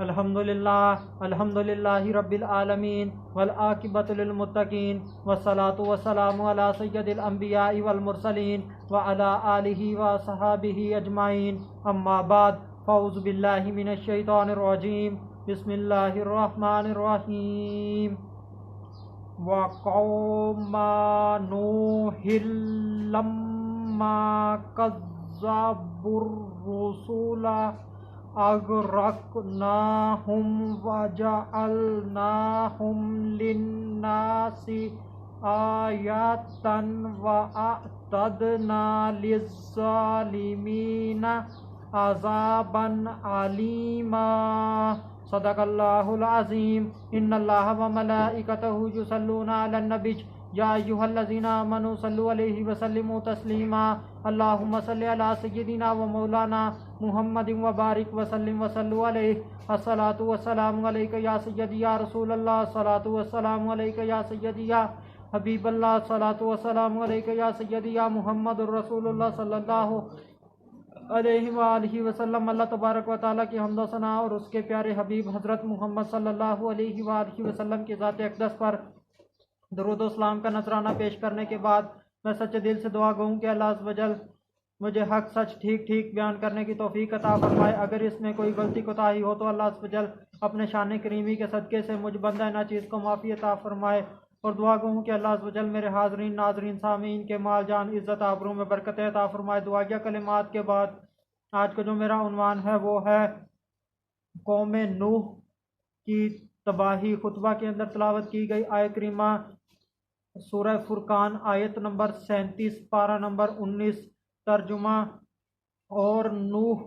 अल्हम्दुलिल्लाहि रब्बिल आलमीन वल आकिबतु लिल मुत्तकीन वस्सलातु वस्सलामु अला सय्यदिल अंबियाइ वल मुरसलीन व अला आलिहि व सहाबिहि अजमाइन अम्मा बाद फ़ौज़ु बिल्लाहि मिनश शैतानिर रजीम बिस्मिल्लाहिर रहमानिर रहीम व कौमा नूहिल लम्मा कज़्ज़बुर रुसुला अग़रक़नाहुम वजअलनाहुम लिन्नासि आयतन व अअतदना लिज़्ज़ालिमीना अज़ाबन अलीमा। सदक़ल्लाहुल अज़ीम। इन्नल्लाह व मलाइकतहु युसल्लूना अलन नबी या अय्युहल्लज़ीना आमनू सल्लु अलैहि व सल्लिमू तस्लीमा। अल्लाहुम्मा सल्लि अला सय्यिदिना व मौलाना मुहम्मदिन व बारिक व सल्लिम व सल्लु अलैहि। अस्सलातु वस्सलामु अलैका या सय्यदी या रसूलल्लाह। अस्सलातु वस्सलामु अलैका या सय्यदी या हबीबल्लाह। अस्सलातु वस्सलामु अलैका या सय्यदी या मुहम्मदुर रसूलुल्लाह सल्लल्लाहु अलैहि व आलिहि वसल्लम। अल्लाह तबारक व तआला की हम्द व सना और उसके प्यारे हबीब हज़रत मोहम्मद सल्लल्लाहु अलैहि व आलिहि वसल्लम की ज़ात अक़दस पर दरूद व सलाम का नजराना पेश करने के बाद मैं सच्चे दिल से दुआ गूँ कि अल्लाह अज़्ज़ व जल मुझे हक सच ठीक ठीक बयान करने की तौफीक अता फरमाए। अगर इसमें कोई गलती कोताही हो तो अल्लाह अज़्ज़ व जल अपने शान करीमी के सदक़े से मुझ बंदा नाचीज़ को माफ़ी अता फरमाए। और दुआ गूँ कि अल्लाह अज़्ज़ व जल मेरे हाज़रीन नाज़रीन सामीन के माल जान इज़्ज़त आबरू में बरकत अता फरमाए। दुआया कलिमात के बाद आज का जो मेरा उन्वान है वो है कौम नूह की तबाही। खुतबा के अंदर तलावत की गई आयत करीमा सूरह फुरकान आयत नंबर 37 पारा नंबर 19। तर्जुमा। और नूह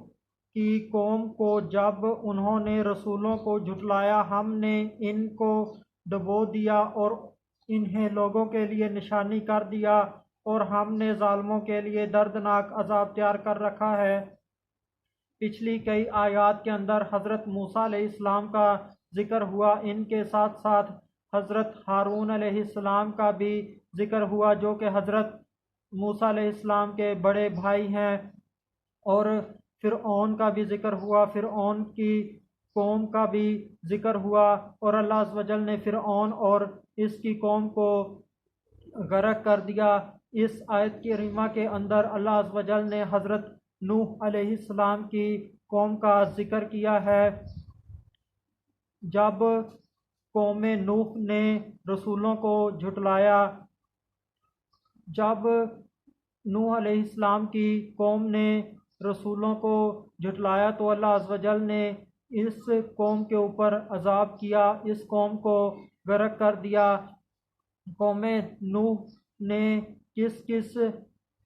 की कौम को जब उन्होंने रसूलों को झुटलाया हमने इनको डुबो दिया और इन्हें लोगों के लिए निशानी कर दिया और हमने जालिमों के लिए दर्दनाक अजाब तैयार कर रखा है। पिछली कई आयात के अंदर हज़रत मूसा अलैहिस्सलाम का जिक्र हुआ, इनके साथ साथ हज़रत हारून अलैहिस्सलाम का भी जिक्र हुआ जो कि हज़रत मूसा अलैहिस्सलाम के बड़े भाई हैं। और फ़िरऔन का भी जिक्र हुआ, फ़िरऔन की कौम का भी जिक्र हुआ और अल्लाह अज़्ज़ व जल ने फ़िरऔन और इसकी कौम को गर्क कर दिया। इस आयत की करीमा के अंदर अल्लाह अज़्ज़ व जल ने हज़रत नूह अलैहिस्सलाम की कौम का जिक्र किया है। जब कौम नूह ने रसूलों को झुटलाया, जब नूह अलैहिस्सलाम की कौम ने रसूलों को झुटलाया तो अल्लाह अज़्ज़ व जल ने इस कौम के ऊपर अजाब किया, इस कौम को गर्क कर दिया। कौम नूह ने किस किस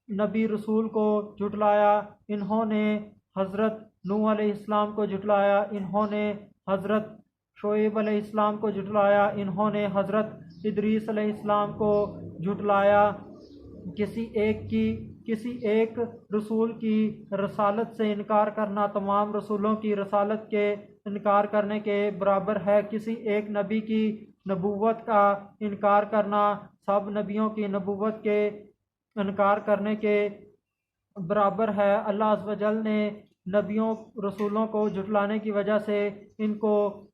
नबी रसूल को झुटलाया? इन्होंने हज़रत नूह अलैहिस्सलाम को झुटलाया, इन्होंने हज़रत शोएब अलैहिस्सलाम को झुटलाया, इन्होंने हज़रत इदरीस अलैहिस्सलाम को झुटलाया। किसी एक रसूल की रसालत से इनकार करना तमाम रसूलों की रसालत के इनकार करने के बराबर है। किसी एक नबी की नबूवत का इनकार करना सब नबियों की नबूवत के इनकार करने के बराबर है। अल्लाह अज़्ज़ व जल ने नबियों रसूलों को झुटलाने की वजह से इनको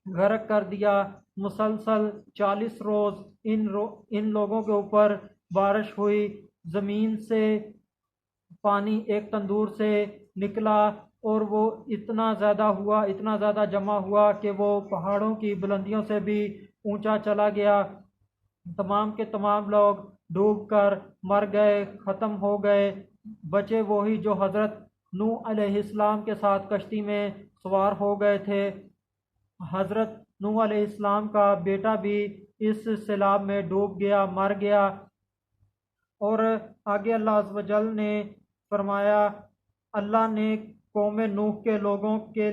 गर्क कर दिया। मुसलसल 40 रोज़ इन लोगों के ऊपर बारिश हुई, ज़मीन से पानी एक तंदूर से निकला और वो इतना ज़्यादा हुआ, इतना ज़्यादा जमा हुआ कि वो पहाड़ों की बुलंदियों से भी ऊंचा चला गया। तमाम के तमाम लोग डूब कर मर गए, ख़त्म हो गए। बचे वही जो हज़रत नूह अलैहिस्सलाम के साथ कश्ती में सवार हो गए थे। हज़रत नूह अलैहिस्सलाम का बेटा भी इस सैलाब में डूब गया, मर गया। और आगे अल्लाह अज़्ज़ व जल ने फरमाया, अल्लाह ने कौम नूह के लोगों के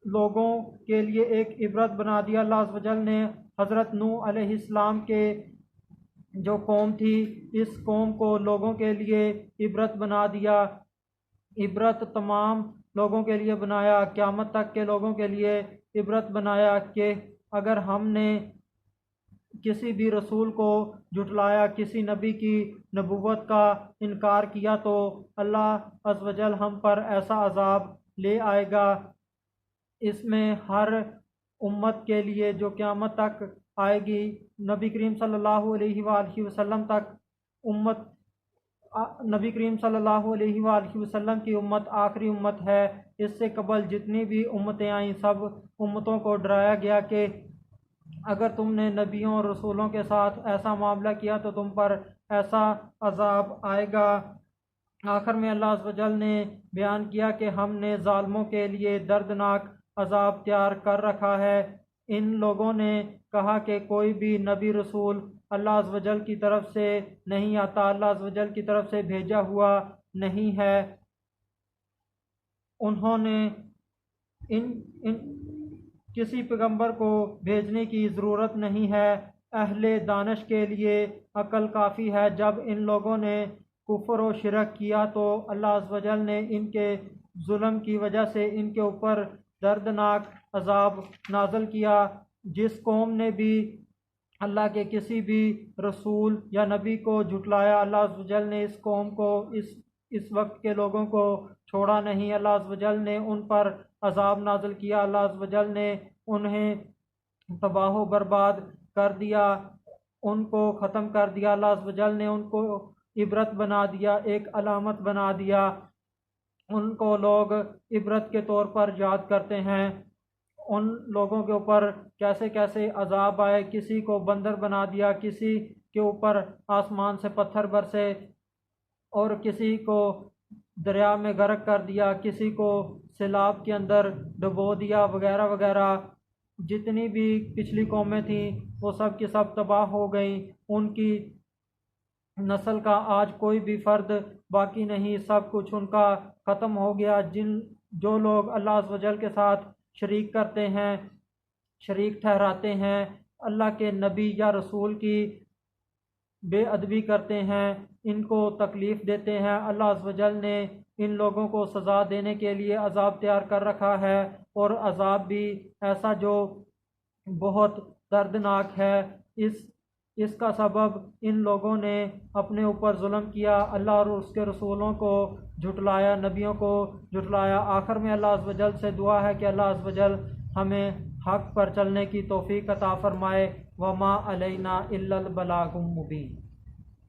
लोगों के लिए एक इबरत बना दिया। अल्लाह अज़्ज़ व जल ने हज़रत नूह अलैहिस्सलाम के जो कौम थी इस कौम को लोगों के लिए इबरत बना दिया। इबरत तमाम लोगों के लिए बनाया, क़यामत तक के लोगों के लिए इबरत बनाया कि अगर हमने किसी भी रसूल को झुटलाया, किसी नबी की नबूवत का इनकार किया तो अल्लाह अज़्ज़ व जल हम पर ऐसा अज़ाब ले आएगा। इसमें हर उम्मत के लिए जो क़यामत तक आएगी, नबी करीम सल्लल्लाहु अलैहि वसल्लम तक उम्मत, नबी करीम सल्लल्लाहु अलैहि वसल्लम की उम्मत आखिरी उम्मत है। इससे कबल जितनी भी उम्मतें आईं सब उम्मतों को डराया गया कि अगर तुमने नबियों और रसूलों के साथ ऐसा मामला किया तो तुम पर ऐसा अजाब आएगा। आखिर में अल्लाह अज़्ज़ व जल ने बयान किया कि हमने ज़ालिमों के लिए दर्दनाक अजाब तैयार कर रखा है। इन लोगों ने कहा कि कोई भी नबी रसूल अल्लाह अज़्ज़ व जल की तरफ से नहीं आता, अल्लाह अज़्ज़ व जल की तरफ से भेजा हुआ नहीं है। उन्होंने इन इन किसी पैगंबर को भेजने की ज़रूरत नहीं है। अहले दानिश के लिए अकल काफ़ी है। जब इन लोगों ने कुफ्र और शिरक किया तो अल्लाह अज़्ज़ व जल ने इनके जुल्म की वजह से इनके ऊपर दर्दनाक अजाब नाज़िल किया। जिस कौम ने भी अल्लाह के किसी भी रसूल या नबी को झुटलाया, अल्लाह अज़्ज़ व जल ने इस कौम को, इस वक्त के लोगों को छोड़ा नहीं। अल्लाह अज़्ज़ व जल ने उन पर अजाब नाज़िल किया। अल्लाह अज़्ज़ व जल ने उन्हें तबाह बर्बाद कर दिया, उनको ख़त्म कर दिया। अल्लाह अज़्ज़ व जल ने उनको इबरत बना दिया, एक अलामत बना दिया। उनको लोग इबरत के तौर पर याद करते हैं। उन लोगों के ऊपर कैसे कैसे अजाब आए, किसी को बंदर बना दिया, किसी के ऊपर आसमान से पत्थर बरसे और किसी को दरिया में गर्क कर दिया, किसी को सैलाब के अंदर डुबो दिया, वगैरह वगैरह। जितनी भी पिछली कौमें थीं वो सब की सब तबाह हो गई। उनकी नस्ल का आज कोई भी फ़र्द बाकी नहीं, सब कुछ उनका ख़त्म हो गया। जो लोग अल्लाह अज़्ज़ व जल के साथ शरीक करते हैं, शरीक ठहराते हैं, अल्लाह के नबी या रसूल की बेअदबी करते हैं, इनको तकलीफ़ देते हैं, अल्लाह अज़्ज़ व जल ने इन लोगों को सज़ा देने के लिए अज़ाब तैयार कर रखा है। और अज़ाब भी ऐसा जो बहुत दर्दनाक है। इसका सबब इन लोगों ने अपने ऊपर जुल्म किया, अल्लाह और उसके रसूलों को झुटलाया, नबियों को झुटलाया। आखिर में अल्लाह अज़्ज़ व जल से दुआ है कि अल्लाह अज़्ज़ व जल हमें हक़ पर चलने की तौफ़ीक़ अता फ़रमाए। वमा अलैना इल्लल बलागुल मुबीन।